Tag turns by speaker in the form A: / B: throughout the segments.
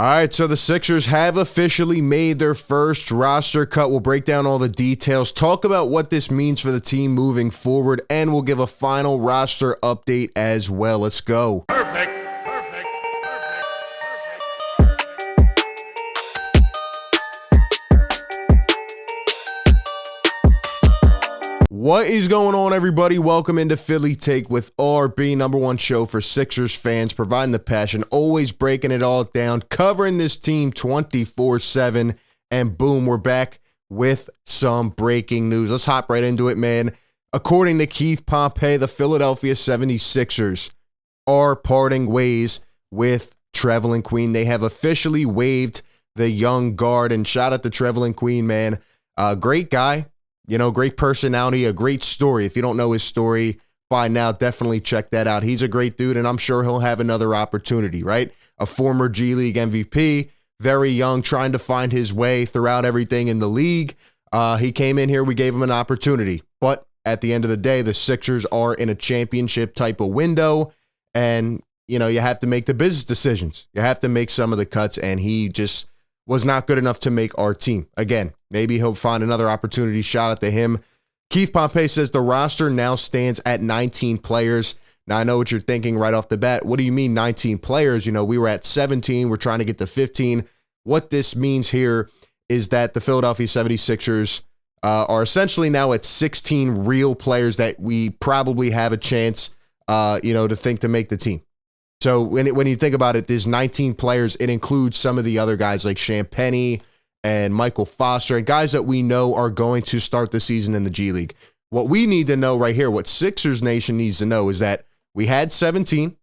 A: All right, so the Sixers have officially made their first roster cut. We'll break down all the details, talk about what this means for the team moving forward, and we'll give a final roster update as well. Let's go. Perfect. What is going on, everybody? Welcome into Philly Take with RB, number one show for Sixers fans, providing the passion, always breaking it all down, covering this team 24/7, and boom, we're back with some breaking news. Let's hop right into it, man. According to Keith Pompey, the Philadelphia 76ers are parting ways with Trevelin Queen. They have officially waived the young guard, and shout out to Trevelin Queen, man. Great guy. You know, great personality, a great story. If you don't know his story by now, definitely check that out. He's a great dude, and I'm sure he'll have another opportunity, right? A former G League MVP, very young, trying to find his way throughout everything in the league. He came in here, we gave him an opportunity. But at the end of the day, the Sixers are in a championship type of window, and, you know, you have to make the business decisions. You have to make some of the cuts, and he just was not good enough to make our team. Again, maybe he'll find another opportunity. Shout out to him. Keith Pompey says the roster now stands at 19 players. Now, I know what you're thinking right off the bat. What do you mean 19 players? You know, we were at 17. We're trying to get to 15. What this means here is that the Philadelphia 76ers are essentially now at 16 real players that we probably have a chance, to think to make the team. So when you think about it, there's 19 players. It includes some of the other guys like Champagnie and Michael Foster and guys that we know are going to start the season in the G League. What we need to know right here, what Sixers Nation needs to know, is that we had 17,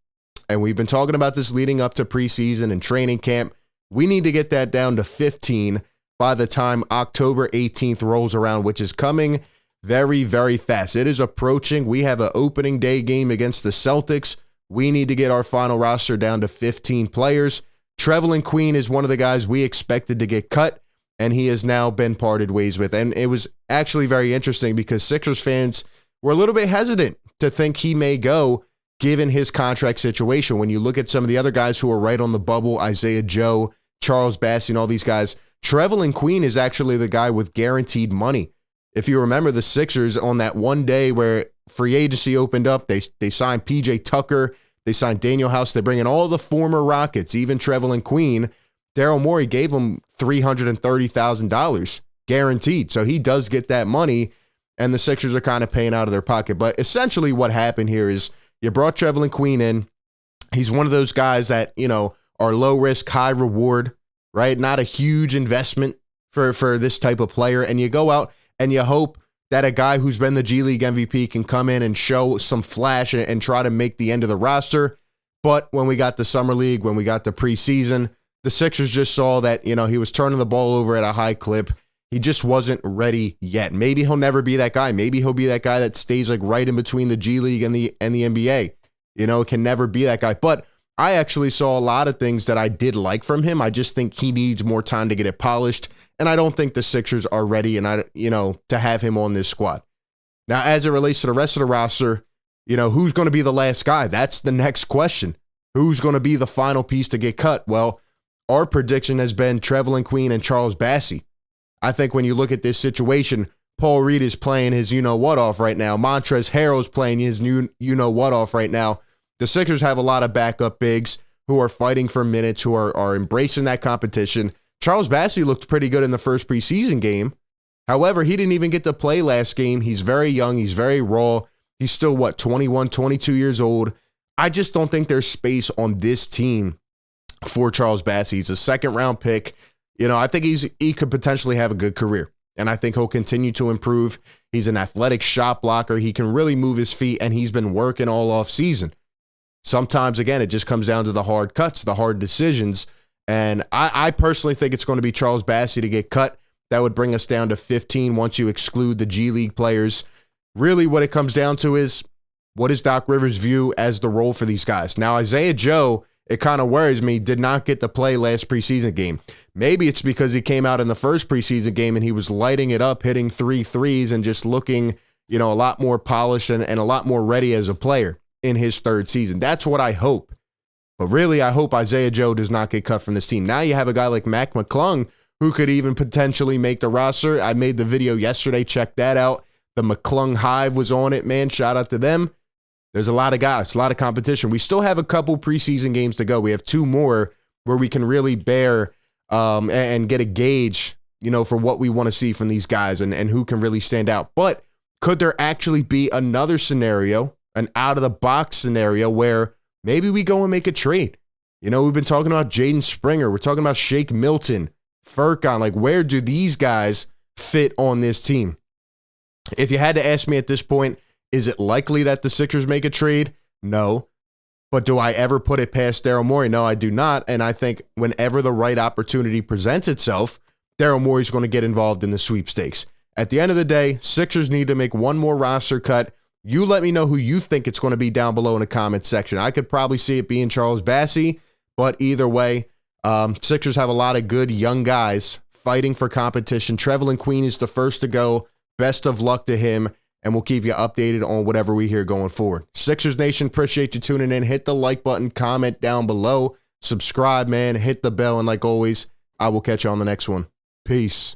A: and we've been talking about this leading up to preseason and training camp. We need to get that down to 15 by the time October 18th rolls around, which is coming very, very fast. It is approaching. We have an opening day game against the Celtics. We need to get our final roster down to 15 players. Trevelin Queen is one of the guys we expected to get cut, and he has now been parted ways with. And it was actually very interesting because Sixers fans were a little bit hesitant to think he may go given his contract situation. When you look at some of the other guys who are right on the bubble, Isaiah Joe, Charles Bassey, and all these guys, Trevelin Queen is actually the guy with guaranteed money. If you remember the Sixers on that one day where free agency opened up, they signed PJ Tucker, they signed Daniel House, they bring in all the former Rockets, even Trevelin Queen. Daryl Morey gave him $330,000 guaranteed. So he does get that money, and the Sixers are kind of paying out of their pocket. But essentially what happened here is you brought Trevelin Queen in. He's one of those guys that, are low risk, high reward, right? Not a huge investment for this type of player. And you go out and you hope that a guy who's been the G League MVP can come in and show some flash and try to make the end of the roster. But when we got the Summer League, when we got the preseason, the Sixers just saw that, he was turning the ball over at a high clip. He just wasn't ready yet. Maybe he'll never be that guy. Maybe he'll be that guy that stays like right in between the G League and the NBA. Can never be that guy. But I actually saw a lot of things that I did like from him. I just think he needs more time to get it polished. And I don't think the Sixers are ready to have him on this squad. Now, as it relates to the rest of the roster, who's going to be the last guy? That's the next question. Who's going to be the final piece to get cut? Well, our prediction has been Trevelin Queen and Charles Bassey. I think when you look at this situation, Paul Reed is playing his you-know-what off right now. Montrezl Harrell's playing his you-know-what off right now. The Sixers have a lot of backup bigs who are fighting for minutes, who are embracing that competition. Charles Bassey looked pretty good in the first preseason game. However, he didn't even get to play last game. He's very young. He's very raw. He's still, 21, 22 years old. I just don't think there's space on this team for Charles Bassey. He's a second-round pick. I think he could potentially have a good career, and I think he'll continue to improve. He's an athletic shot blocker. He can really move his feet, and he's been working all off season. Sometimes, again, it just comes down to the hard cuts, the hard decisions. And I personally think it's going to be Charles Bassey to get cut. That would bring us down to 15 once you exclude the G League players. Really what it comes down to is, what is Doc Rivers' view as the role for these guys? Now, Isaiah Joe, it kind of worries me, did not get to play last preseason game. Maybe it's because he came out in the first preseason game and he was lighting it up, hitting 3 threes and just looking, a lot more polished and a lot more ready as a player in his third season. That's what I hope. But really, I hope Isaiah Joe does not get cut from this team. Now you have a guy like Mac McClung who could even potentially make the roster. I made the video yesterday. Check that out. The McClung Hive was on it, man. Shout out to them. There's a lot of guys, a lot of competition. We still have a couple preseason games to go. We have 2 more where we can really bear and get a gauge, for what we want to see from these guys and who can really stand out. But could there actually be another scenario, an out-of-the-box scenario where maybe we go and make a trade? We've been talking about Jaden Springer. We're talking about Shake Milton, Furkan. Like, where do these guys fit on this team? If you had to ask me at this point, is it likely that the Sixers make a trade? No. But do I ever put it past Daryl Morey? No, I do not. And I think whenever the right opportunity presents itself, Daryl Morey's going to get involved in the sweepstakes. At the end of the day, Sixers need to make one more roster cut. You let me know who you think it's going to be down below in the comments section. I could probably see it being Charles Bassey, but either way, Sixers have a lot of good young guys fighting for competition. Trevelin Queen is the first to go. Best of luck to him, and we'll keep you updated on whatever we hear going forward. Sixers Nation, appreciate you tuning in. Hit the like button, comment down below, subscribe, man, hit the bell, and like always, I will catch you on the next one. Peace.